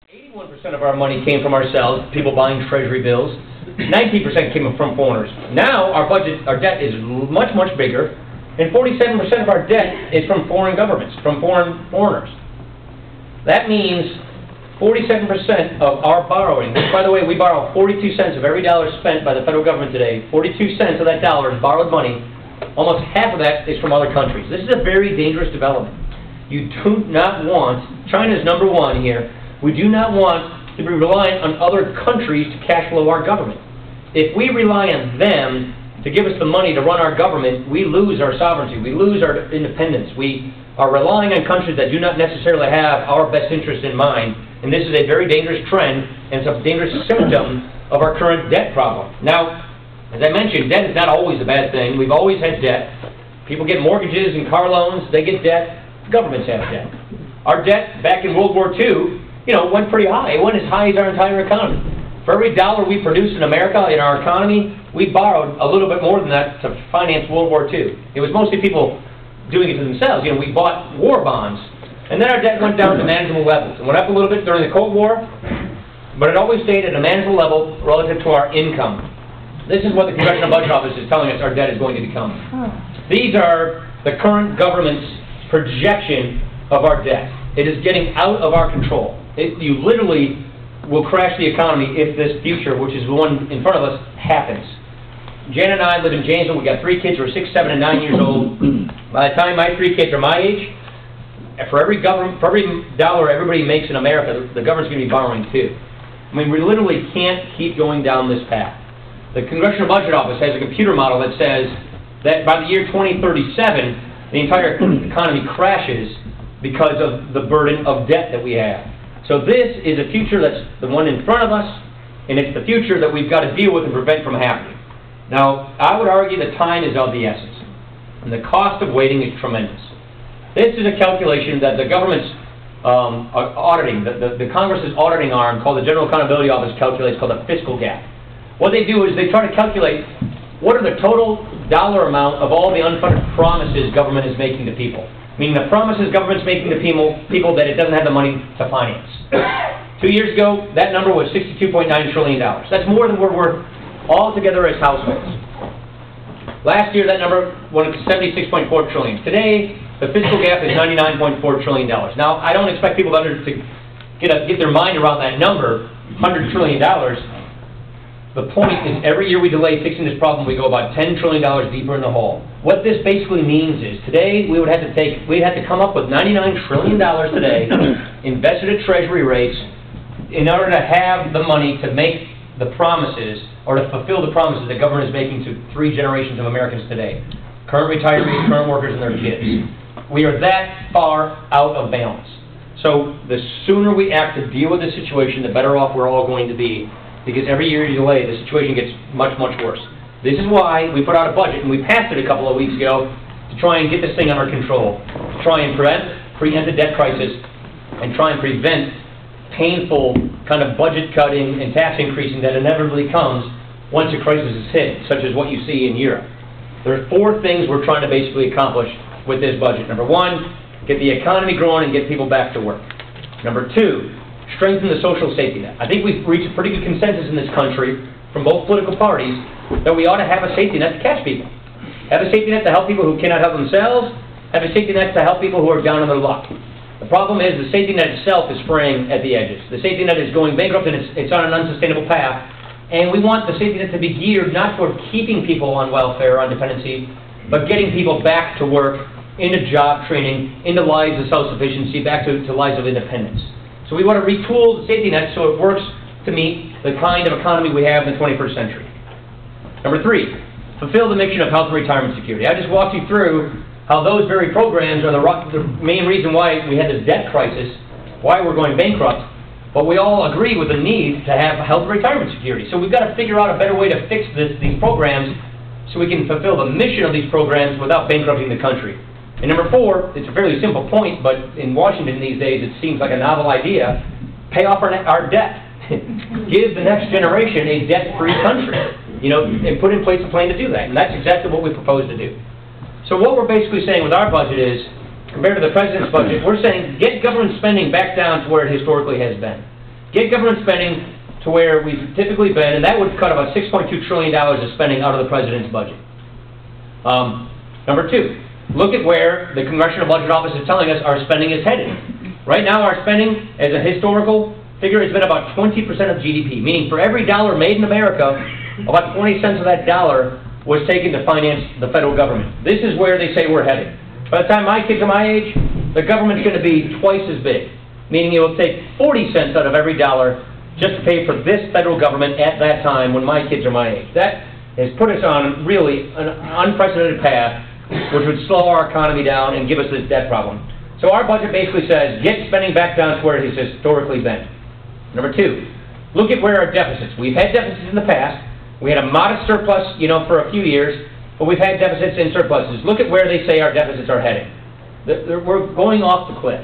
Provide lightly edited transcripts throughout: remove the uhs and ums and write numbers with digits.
81% of our money came from ourselves, people buying treasury bills. 19% came from foreigners. Now our debt is much, much bigger, and 47% of our debt is from foreign governments, from foreigners. That means 47% of our borrowing, which, by the way, we borrow 42 cents of every dollar spent by the federal government today. 42 cents of that dollar is borrowed money. Almost half of that is from other countries. This is a very dangerous development. You do not want, China's #1 here, we do not want to be reliant on other countries to cash flow our government. If we rely on them to give us the money to run our government, we lose our sovereignty, we lose our independence. We are relying on countries that do not necessarily have our best interest in mind, and this is a very dangerous trend, and it's a dangerous symptom of our current debt problem. Now, as I mentioned, debt is not always a bad thing. We've always had debt. People get mortgages and car loans, they get debt, governments have debt. Our debt back in World War II, went pretty high. It went as high as our entire economy. For every dollar we produced in America, in our economy, we borrowed a little bit more than that to finance World War II. It was mostly people doing it to themselves. We bought war bonds. And then our debt went down to manageable levels. It went up a little bit during the Cold War, but it always stayed at a manageable level relative to our income. This is what the Congressional Budget Office is telling us our debt is going to become. These are the current government's projection of our debt. It is getting out of our control. You literally will crash the economy if this future, which is the one in front of us, happens. Jan and I live in Janesville. We've got 3 kids who are 6, 7, and 9 years old. By the time my 3 kids are my age, for every dollar everybody makes in America, the government's going to be borrowing too. I mean, we literally can't keep going down this path. The Congressional Budget Office has a computer model that says that by the year 2037, the entire economy crashes because of the burden of debt that we have. So this is a future that's the one in front of us, and it's the future that we've got to deal with and prevent from happening. Now, I would argue that time is of the essence, and the cost of waiting is tremendous. This is a calculation that the government's auditing, the Congress's auditing arm called the General Accountability Office calculates, called the fiscal gap. What they do is they try to calculate what are the total dollar amount of all the unfunded promises government is making to people. Meaning the promises government's making to people that it doesn't have the money to finance. 2 years ago, that number was $62.9 trillion. That's more than we're worth all together as households. Last year, that number went up to $76.4 trillion. Today, the fiscal gap is $99.4 trillion. Now, I don't expect people to get their mind around that number, $100 trillion. The point is, every year we delay fixing this problem, we go about $10 trillion deeper in the hole. What this basically means is, today we'd have to come up with $99 trillion today, invested at Treasury rates, in order to have the money to make the promises, or to fulfill the promises that government is making to 3 generations of Americans today. Current retirees, current workers, and their kids. We are that far out of balance. So the sooner we act to deal with this situation, the better off we're all going to be. Because every year you delay, the situation gets much, much worse. This is why we put out a budget, and we passed it a couple of weeks ago, to try and get this thing under control, to try and preempt the debt crisis, and try and prevent painful kind of budget cutting and tax increasing that inevitably comes once a crisis is hit, such as what you see in Europe. There are 4 things we're trying to basically accomplish with this budget. Number 1, get the economy growing and get people back to work. Number 2, strengthen the social safety net. I think we've reached a pretty good consensus in this country from both political parties that we ought to have a safety net to catch people. Have a safety net to help people who cannot help themselves. Have a safety net to help people who are down on their luck. The problem is the safety net itself is fraying at the edges. The safety net is going bankrupt, and it's on an unsustainable path. And we want the safety net to be geared not toward keeping people on welfare, on dependency, but getting people back to work, into job training, into lives of self-sufficiency, back to lives of independence. So we want to retool the safety net so it works to meet the kind of economy we have in the 21st century. Number 3, fulfill the mission of health and retirement security. I just walked you through how those very programs are the main reason why we had this debt crisis, why we're going bankrupt, but we all agree with the need to have health and retirement security. So we've got to figure out a better way to fix these programs so we can fulfill the mission of these programs without bankrupting the country. And number 4, it's a fairly simple point, but in Washington these days it seems like a novel idea, pay off our debt. Give the next generation a debt-free country, and put in place a plan to do that. And that's exactly what we propose to do. So what we're basically saying with our budget is, compared to the President's budget, we're saying get government spending back down to where it historically has been. get government spending to where we've typically been, and that would cut about $6.2 trillion of spending out of the president's budget. Number two, look at where the Congressional Budget Office is telling us our spending is headed. Right now, our spending, as a historical figure, has been about 20% of GDP, meaning for every dollar made in America, about 20 cents of that dollar was taken to finance the federal government. This is where they say we're headed. By the time my kids are my age, the government's going to be twice as big, meaning it will take 40 cents out of every dollar just to pay for this federal government at that time when my kids are my age. That has put us on really an unprecedented path, which would slow our economy down and give us this debt problem. So our budget basically says, get spending back down to where it has historically been. Number two, look at where our deficits. We've had deficits in the past. We had a modest surplus, for a few years, but we've had deficits and surpluses. Look at where they say our deficits are heading. We're going off the cliff.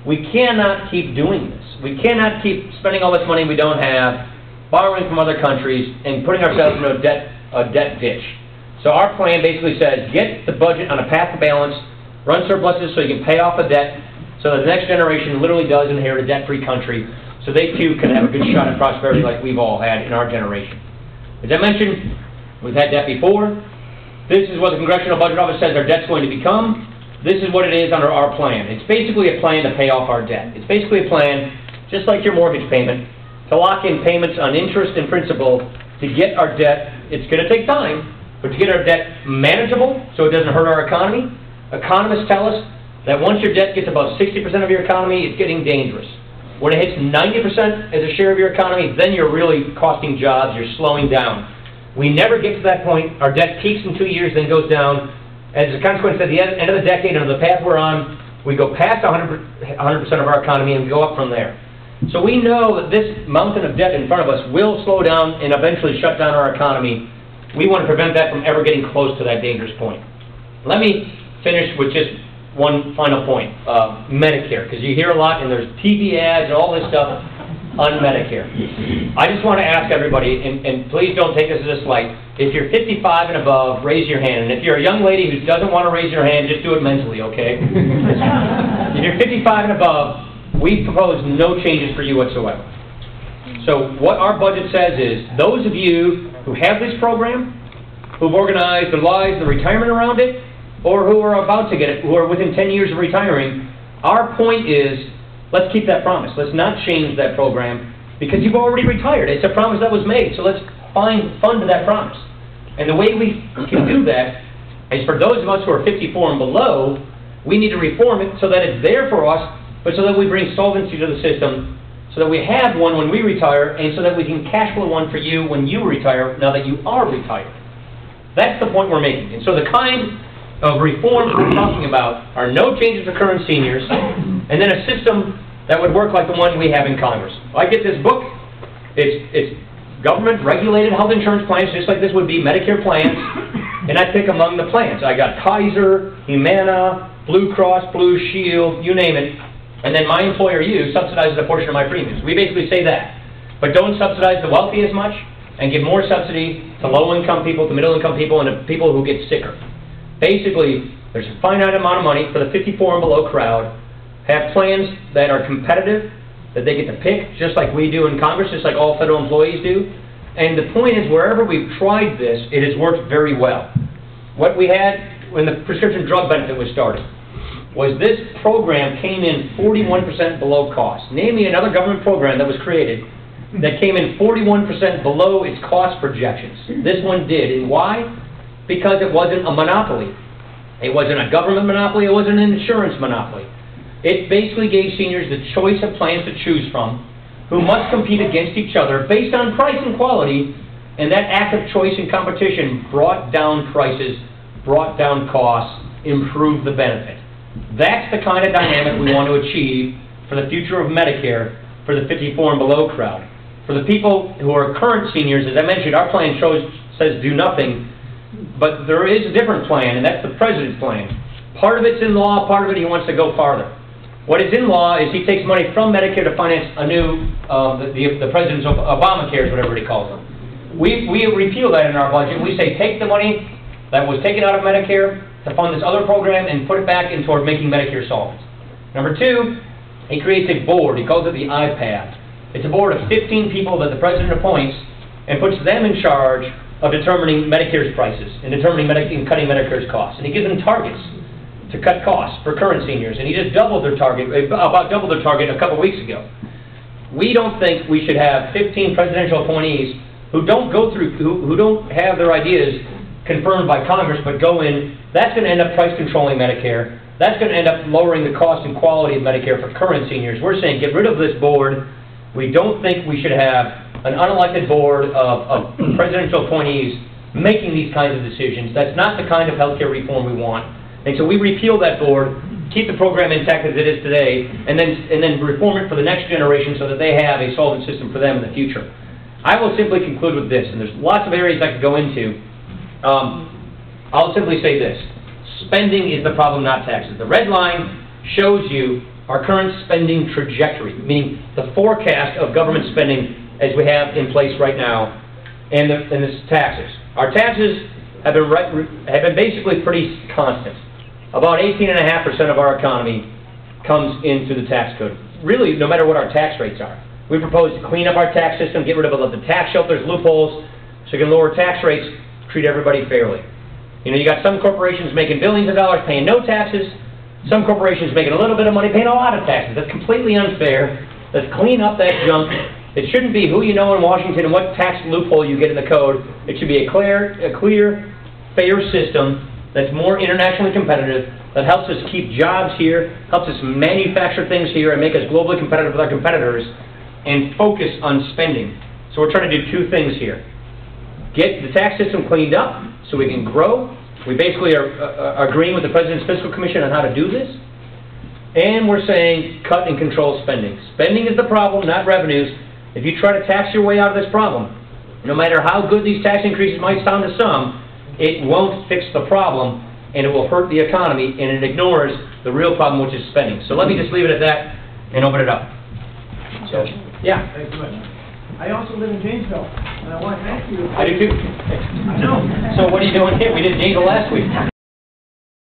We cannot keep doing this. We cannot keep spending all this money we don't have, borrowing from other countries, and putting ourselves into a debt ditch. So our plan basically says, get the budget on a path to balance, run surpluses so you can pay off the debt, so that the next generation literally does inherit a debt-free country, so they too can have a good shot at prosperity like we've all had in our generation. As I mentioned, we've had debt before. This is what the Congressional Budget Office says our debt's going to become. This is what it is under our plan. It's basically a plan to pay off our debt. It's basically a plan, just like your mortgage payment, to lock in payments on interest and principal to get our debt. It's going to take time, but to get our debt manageable so it doesn't hurt our economy. Economists tell us that once your debt gets about 60% of your economy, it's getting dangerous. When it hits 90% as a share of your economy, then you're really costing jobs, you're slowing down. We never get to that point. Our debt peaks in 2 years, then goes down. As a consequence, at the end of the decade, under the path we're on, we go past 100% of our economy and go up from there. So we know that this mountain of debt in front of us will slow down and eventually shut down our economy. We want to prevent that from ever getting close to that dangerous point. Let me finish with just one final point, Medicare, because you hear a lot and there's TV ads and all this stuff on Medicare. I just want to ask everybody, and please don't take this as a slight, if you're 55 and above, raise your hand. And if you're a young lady who doesn't want to raise your hand, just do it mentally, okay? If you're 55 and above, we propose no changes for you whatsoever. So what our budget says is, those of you who have this program, who've organized their lives, their retirement around it, or who are about to get it, who are within 10 years of retiring, our point is, let's keep that promise. Let's not change that program, because you've already retired. It's a promise that was made, so let's fund that promise. And the way we can do that is for those of us who are 54 and below, we need to reform it so that it's there for us, but so that we bring solvency to the system, so that we have one when we retire, and so that we can cash flow one for you when you retire, now that you are retired. That's the point we're making. And so the kind of reforms we're talking about are no changes to current seniors, and then a system that would work like the one we have in Congress. I get this book. It's government-regulated health insurance plans, just like this would be Medicare plans, and I pick among the plans. I got Kaiser, Humana, Blue Cross, Blue Shield, you name it, and then my employer, you, subsidizes a portion of my premiums. We basically say that. But don't subsidize the wealthy as much, and give more subsidy to low-income people, to middle-income people, and to people who get sicker. Basically, there's a finite amount of money for the 54 and below crowd. Have plans that are competitive, that they get to pick, just like we do in Congress, just like all federal employees do. And the point is, wherever we've tried this, it has worked very well. What we had when the prescription drug benefit was started was this program came in 41% below cost. Name me another government program that was created that came in 41% below its cost projections. This one did. And why? Because it wasn't a monopoly. It wasn't a government monopoly. It wasn't an insurance monopoly. It basically gave seniors the choice of plans to choose from, who must compete against each other based on price and quality, and that act of choice and competition brought down prices, brought down costs, improved the benefit. That's the kind of dynamic we want to achieve for the future of Medicare for the 54 and below crowd. For the people who are current seniors, as I mentioned, our plan says do nothing, but there is a different plan, and that's the President's plan. Part of it's in law, part of it he wants to go farther. What is in law is he takes money from Medicare to finance a new, the President's Obamacare, whatever he calls them. We repeal that in our budget. We say take the money that was taken out of Medicare to fund this other program and put it back in toward making Medicare solvent. Number two, he creates a board. He calls it the IPAD. It's a board of 15 people that the president appoints and puts them in charge of determining Medicare's prices and determining and cutting Medicare's costs. And he gives them targets to cut costs for current seniors. And he just doubled their target, about doubled their target a couple weeks ago. We don't think we should have 15 presidential appointees who don't go through, who don't have their ideas confirmed by Congress, but go in. That's going to end up price controlling Medicare. That's going to end up lowering the cost and quality of Medicare for current seniors. We're saying get rid of this board. We don't think we should have an unelected board of presidential appointees making these kinds of decisions. That's not the kind of healthcare reform we want. And so we repeal that board, keep the program intact as it is today, and then reform it for the next generation so that they have a solvent system for them in the future. I will simply conclude with this, and there's lots of areas I could go into. I'll simply say this. Spending is the problem, not taxes. The red line shows you our current spending trajectory, meaning the forecast of government spending as we have in place right now, and the taxes. Our taxes have been basically pretty constant. About 18.5% of our economy comes into the tax code. Really, no matter what our tax rates are. We propose to clean up our tax system, get rid of the tax shelters, loopholes, so you can lower tax rates, treat everybody fairly. You know, you got some corporations making billions of dollars paying no taxes, some corporations making a little bit of money paying a lot of taxes. That's completely unfair. Let's clean up that junk. It shouldn't be who you know in Washington and what tax loophole you get in the code. It should be a clear, fair system that's more internationally competitive, that helps us keep jobs here, helps us manufacture things here and make us globally competitive with our competitors, and focus on spending. So we're trying to do two things here. Get the tax system cleaned up so we can grow. We basically are agreeing with the President's Fiscal Commission on how to do this. And we're saying cut and control spending. Spending is the problem, not revenues. If you try to tax your way out of this problem, no matter how good these tax increases might sound to some, it won't fix the problem, and it will hurt the economy, and it ignores the real problem, which is spending. So let me just leave it at that and open it up. So, yeah. Thanks so much. I also live in Janesville, and I want to thank you. I do too. I know. So what are you doing here? We did Janesville last week.